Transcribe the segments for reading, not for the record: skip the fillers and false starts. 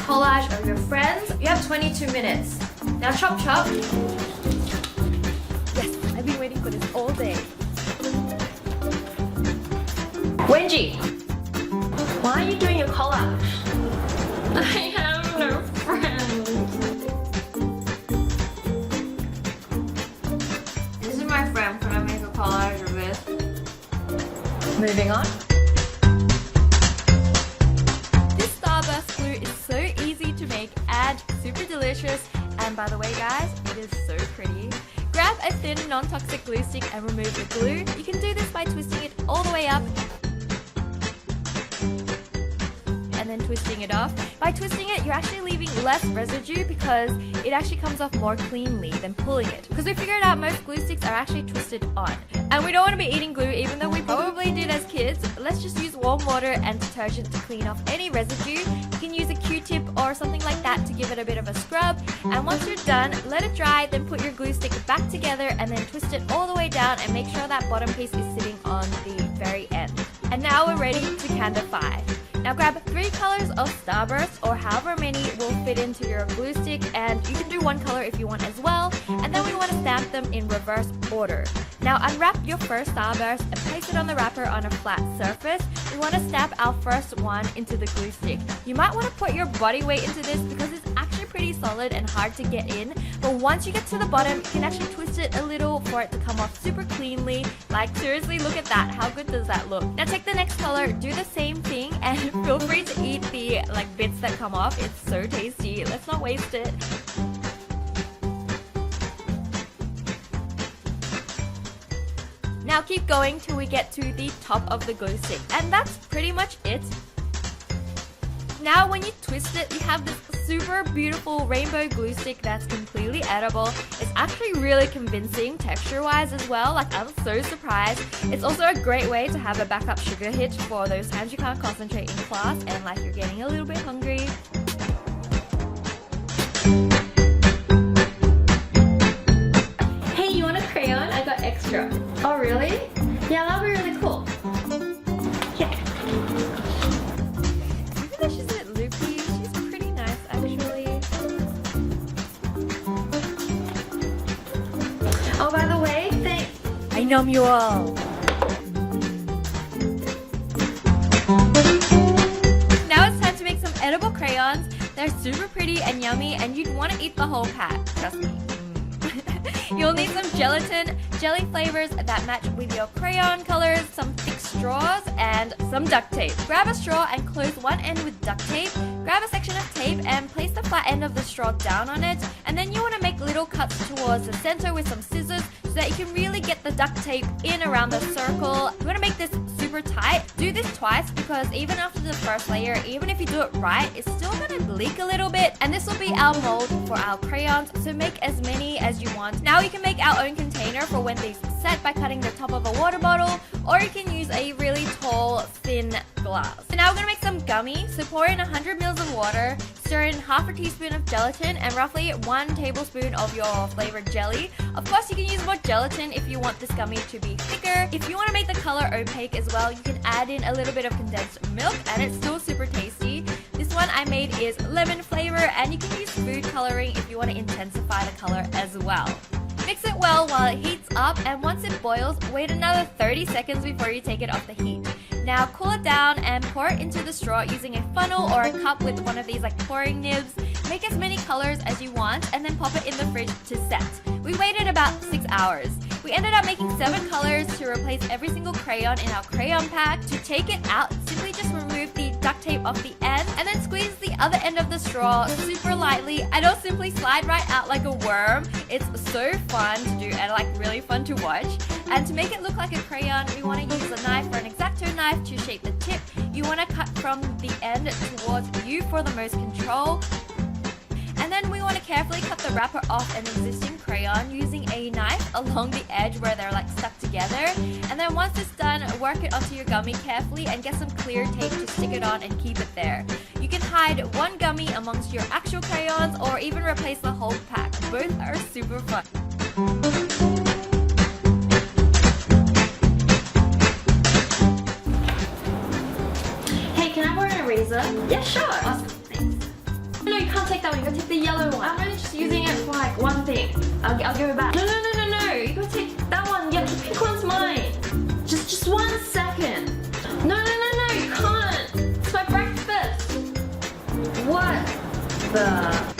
collage of your friends. You have 22 minutes. Now chop chop. Yes, I've been waiting for this all day. Wenji, why are you doing your collage? I have no friends. This is my friend. Can I make a collage of this? Moving on. This starburst glue is so easy to make and super delicious. And by the way guys, it is so pretty. Grab a thin non-toxic glue stick and remove the glue. You can do this by twisting it all the way up and then twisting it off. By twisting it, you're actually leaving less residue because it actually comes off more cleanly than pulling it. Because we figured out most glue sticks are actually twisted on. And we don't want to be eating glue even though we probably did as kids. Let's just use warm water and detergent to clean off any residue. You can use a Q-tip or something like that to give it a bit of a scrub. And once you're done, let it dry, then put your glue stick back together and then twist it all the way down and make sure that bottom piece is sitting on the very end. And now we're ready to candify. Now grab 3 colors of starburst or however many will fit into your glue stick, and you can do 1 color if you want as well, and then we want to stamp them in reverse order. Now unwrap your first starburst and place it on the wrapper on a flat surface. We want to stamp our first one into the glue stick. You might want to put your body weight into this because it's actually pretty solid and hard to get in, but once you get to the bottom, you can actually twist it a little for it to come off super cleanly. Like seriously, look at that. How good does that look? Now take the next color, do the same thing, and feel free to eat the bits that come off. It's so tasty. Let's not waste it. Now keep going till we get to the top of the glue stick, and that's pretty much it. Now when you twist it, you have this super beautiful rainbow glue stick that's completely edible. It's actually really convincing texture-wise as well. Like, I'm so surprised. It's also a great way to have a backup sugar hit for those times you can't concentrate in class and like you're getting a little bit hungry. Hey, you want a crayon? I got extra. Oh really? Yeah, that'll be really cool. Yeah. Even though she's a bit loopy, she's pretty nice actually. Oh, by the way, I know you all. Now it's time to make some edible crayons. They're super pretty and yummy, and you'd want to eat the whole pack, trust me. You'll need some gelatin, jelly flavors that match with your crayon colors, some thick straws, and some duct tape. Grab a straw and close one end with duct tape. Grab a section of tape and place the flat end of the straw down on it, and then you want to make little cuts towards the center with some scissors so that you can really get the duct tape in around the circle. You want to make this super tight. Do this twice because even after the first layer, even if you do it right, it's still going to leak a little bit, and this will be our mold for our crayons, so make as many as you want. Now we can make our own container for when these set by cutting the top of a water bottle, or you can use a really tall, thin glass. So now we're going to make some gummy. So pour in 100 ml of water, stir in half a teaspoon of gelatin and roughly 1 tablespoon of your flavored jelly. Of course, you can use more gelatin if you want this gummy to be thicker. If you want to make the color opaque as well, you can add in a little bit of condensed milk and it's still super tasty. This one I made is lemon flavor, and you can use food coloring if you want to intensify the color as well. Mix it well while it heats up, and once it boils, wait another 30 seconds before you take it off the heat. Now cool it down and pour it into the straw using a funnel or a cup with one of these pouring nibs. Make as many colors as you want and then pop it in the fridge to set. We waited about 6 hours. We ended up making 7 colors to replace every single crayon in our crayon pack. To take it out, simply just remove the duct tape off the end and then squeeze the other end of the straw super lightly, and it'll simply slide right out like a worm. It's so fun to do and really fun to watch. And to make it look like a crayon, we want to use a knife or an X-Acto knife to shape the tip. You want to cut from the end towards you for the most control. And then we want to carefully cut the wrapper off an existing crayon using a knife along the edge where they're stuck together. And then once it's done, work it onto your gummy carefully and get some clear tape to stick it on and keep it there. You can hide one gummy amongst your actual crayons or even replace the whole pack. Both are super fun. Hey, can I borrow an eraser? Yeah, sure. Awesome, thanks. yellow one. I'm really just using it for like one thing. I'll give it back. No. You gotta take that one. Yeah, the pink one's mine. Just 1 second. No, you can't. It's my breakfast. What the?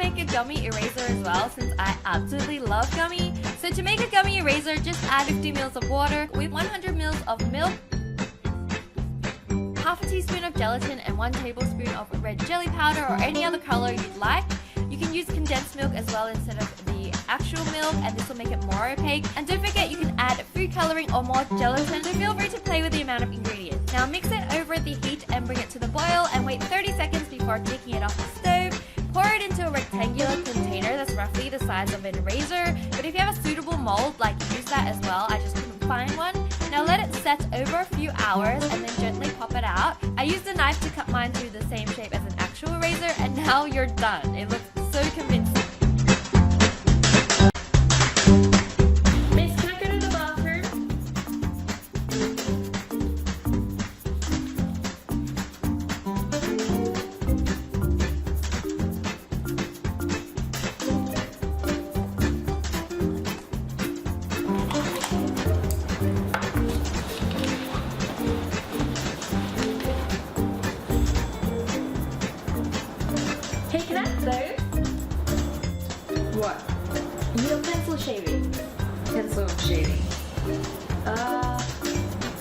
A gummy eraser as well, since I absolutely love gummy. So to make a gummy eraser, just add 50 ml of water with 100 ml of milk, half a teaspoon of gelatin, and 1 tablespoon of red jelly powder or any other color you'd like. You can use condensed milk as well instead of the actual milk, and this will make it more opaque. And don't forget, you can add food coloring or more gelatin, so feel free to play with the amount of ingredients. Now mix it over the heat and bring it to the boil, and wait 30 seconds before taking it off the stove. Pour it into a rectangular container that's roughly the size of an eraser, but if you have a suitable mold, like, use that as well. I just couldn't find one. Now let it set over a few hours and then gently pop it out. I used a knife to cut mine to the same shape as an actual eraser, and now you're done. It looks so convincing. Miss, can I go to the bathroom? Hey, can I have those? What? Your pencil shaving. Pencil shaving.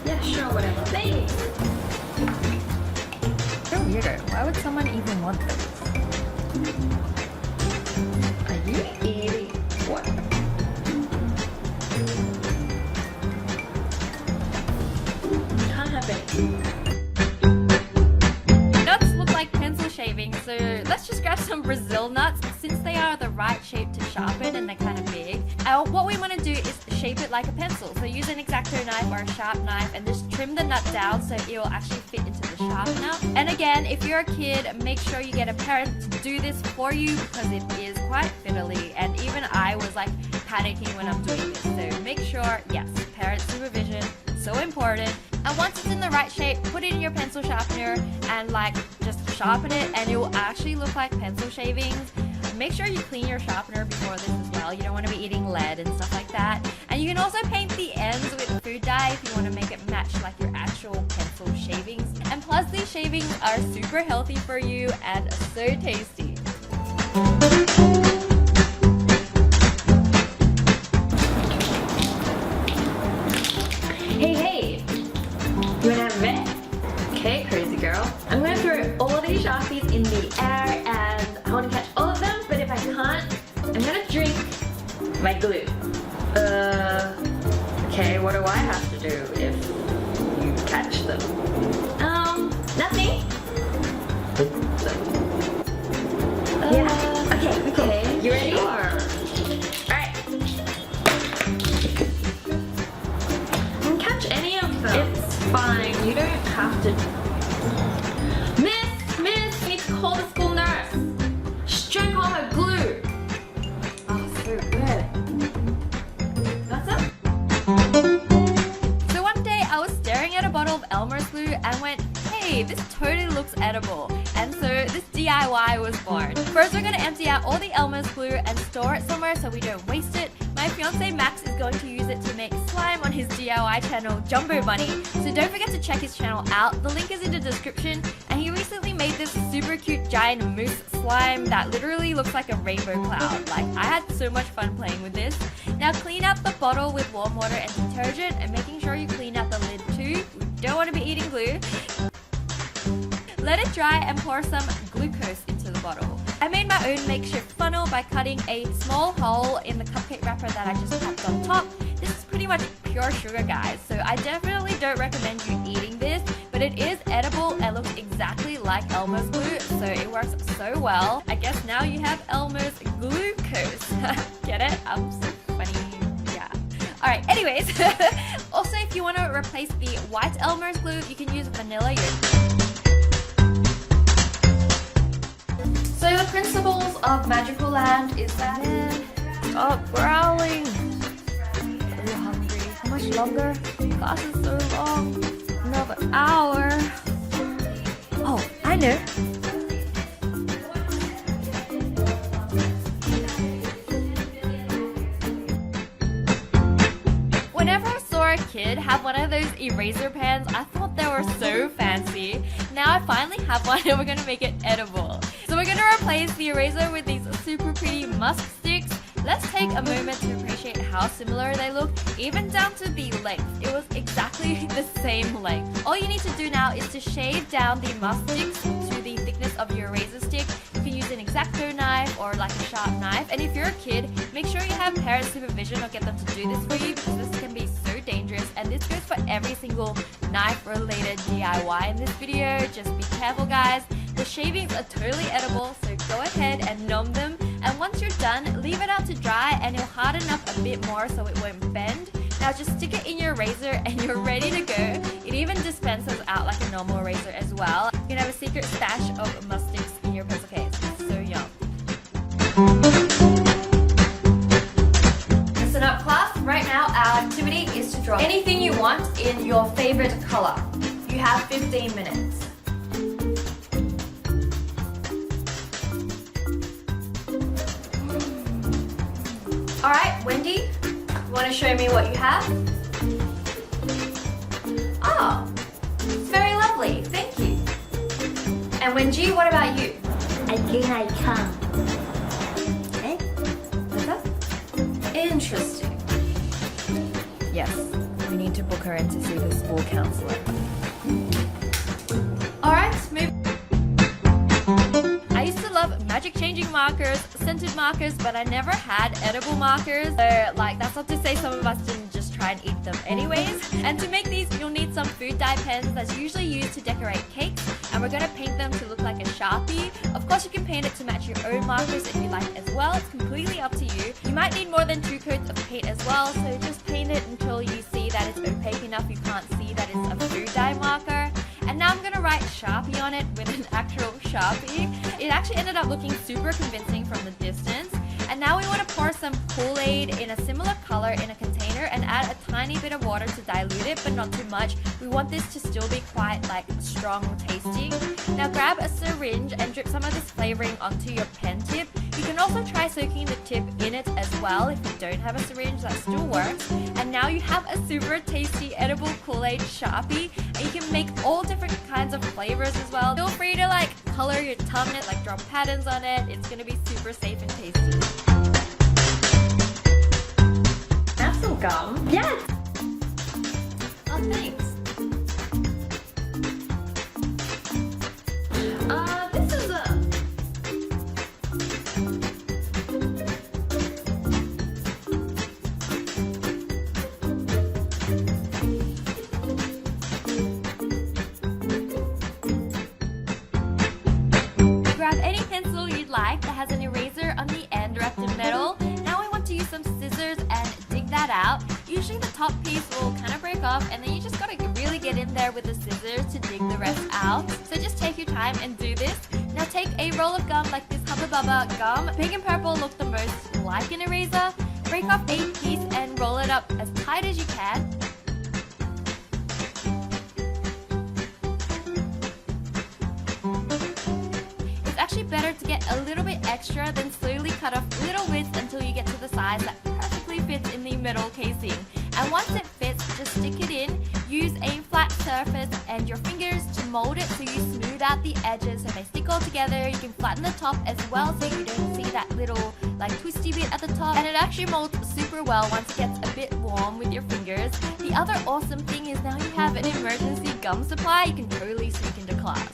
Yeah, sure, whatever. Thanks. So weirdo. Why would someone even want this? Are you eating what? Can't have it. Nuts look like pencil shaving, so let's just grab some Brazil nuts since they are the right shape to sharpen and they're kind of big. What we want to do is shape it like a pencil. So use an X-Acto knife or a sharp knife and just trim the nut down so it will actually fit into the sharpener. And again, if you're a kid, make sure you get a parent to do this for you because it is quite fiddly, and even I was like panicking when I'm doing this. So make sure, yes, parent supervision, so important. And once it's in the right shape, put it in your pencil sharpener and like just sharpen it, and it will actually look like pencil shavings. Make sure you clean your sharpener before this as well. You don't want to be eating lead and stuff like that. And you can also paint the ends with food dye if you want to make it match like your actual pencil shavings. And plus, these shavings are super healthy for you and so tasty. Hey, you wanna have a bet? Okay, crazy girl. I'm gonna throw all these Sharpies in the air and I wanna catch all of them, but if I can't, I'm gonna drink my glue. Okay, what do I have to do if you catch them? Nothing. Yeah, okay. You ready? Sure. It's fine. You don't have to. Miss, you need to call the school nurse. She drank all her glue. Oh, so good. That's it. So one day I was staring at a bottle of Elmer's glue and went, hey, this totally looks edible. And so this DIY was born. First, we're gonna empty out all the Elmer's glue and store it somewhere so we don't waste it. My fiance Max is going to use it to make slime on his DIY channel, Jumbo Bunny. So don't forget to check his channel out. The link is in the description. And he recently made this super cute giant mousse slime that literally looks like a rainbow cloud. Like, I had so much fun playing with this. Now clean out the bottle with warm water and detergent, and making sure you clean out the lid too. We don't want to be eating glue. Let it dry and pour some glucose into the bottle. I made my own makeshift funnel by cutting a small hole in the cupcake wrapper that I just tapped on top. This is pretty much pure sugar, guys, so I definitely don't recommend you eating this, but it is edible and looks exactly like Elmer's glue, so it works so well. I guess now you have Elmer's glucose. Get it? I'm so funny. Yeah. Alright, anyways. Also, if you want to replace the white Elmer's glue, you can use vanilla yogurt. So the principles of Magical Land is that stop growling. So hungry. How much longer? Class is so long. Another hour. Oh, I know. kid, have one of those eraser pens. I thought they were so fancy. Now I finally have one and we're going to make it edible. So we're going to replace the eraser with these super pretty musk sticks. Let's take a moment to appreciate how similar they look, even down to the length. It was exactly the same length. All you need to do now is to shave down the musk sticks to the thickness of your razor stick. You can use an X-Acto knife or like a sharp knife. And if you're a kid, make sure you have parent supervision or get them to do this for you, because this can be so dangerous. And this goes for every single knife-related DIY in this video. Just be careful, guys. The shavings are totally edible, so go ahead and numb them. And once you're done, leave it out to dry and it'll harden up a bit more so it won't bend. Now just stick it in your razor and you're ready to go. It even dispenses out like a normal razor as well. You can have a secret stash of musk sticks in your pencil case. It's so yum. Listen up, class. Right now our activity is to draw anything you want in your favorite color. You have 15 minutes. Alright, Wendy, you want to show me what you have? Oh, it's very lovely, thank you. And Wenji, what about you? I think I can. Eh? What's that? Interesting. Yes, we need to book her in to see the school counselor. Alright, move. I used to love magic changing markers, scented markers, but I never had edible markers. So like, that's not to say some of us didn't just try and eat them anyways. And to make these, you'll need some food dye pens that's usually used to decorate cakes. And we're gonna paint them to look like a Sharpie. Of course you can paint it to match your own markers if you like as well. It's completely up to you. You might need more than 2 coats of paint as well, so just paint it until you see that it's opaque enough you can't see that it's a food dye marker. And now I'm gonna write Sharpie on it with an actual Sharpie. It actually ended up looking super convincing from the distance. And now we want to pour some Kool-Aid in a similar color in a container and add a tiny bit of water to dilute it, but not too much. We want this to still be quite like strong tasting. Now grab a syringe and drip some of this flavoring onto your pen tip. You can also try soaking the tip in it as well if you don't have a syringe, that still works. And now you have a super tasty edible Kool-Aid Sharpie, and you can make all different kinds of flavors as well. Feel free to like color your tongue, like draw patterns on it. It's gonna be super safe and tasty. Have some gum. Yes! Oh, thanks. This is a... Grab any pencil you'd like that has an eraser on the end wrapped in metal. Now we want to use some scissors and dig that out. Usually the top piece will kind of break off, and then you just gotta really get in there with the scissors to dig the rest out. So just take your time and do this. Now take a roll of gum like this Hubba Bubba gum. Pink and purple look the most like an eraser. Break off a piece and roll it up as tight as you can. It's actually better to get a little bit extra, then slowly cut off little bits until you get to the size that perfectly fits in the metal casing. And once it fits, just stick it in. Use a flat surface and your fingers to mold it so you smooth out the edges so they stick all together. You can flatten the top as well so you don't see that little like twisty bit at the top. And it actually molds super well once it gets a bit warm with your fingers. The other awesome thing is now you have an emergency gum supply you can totally sneak into class.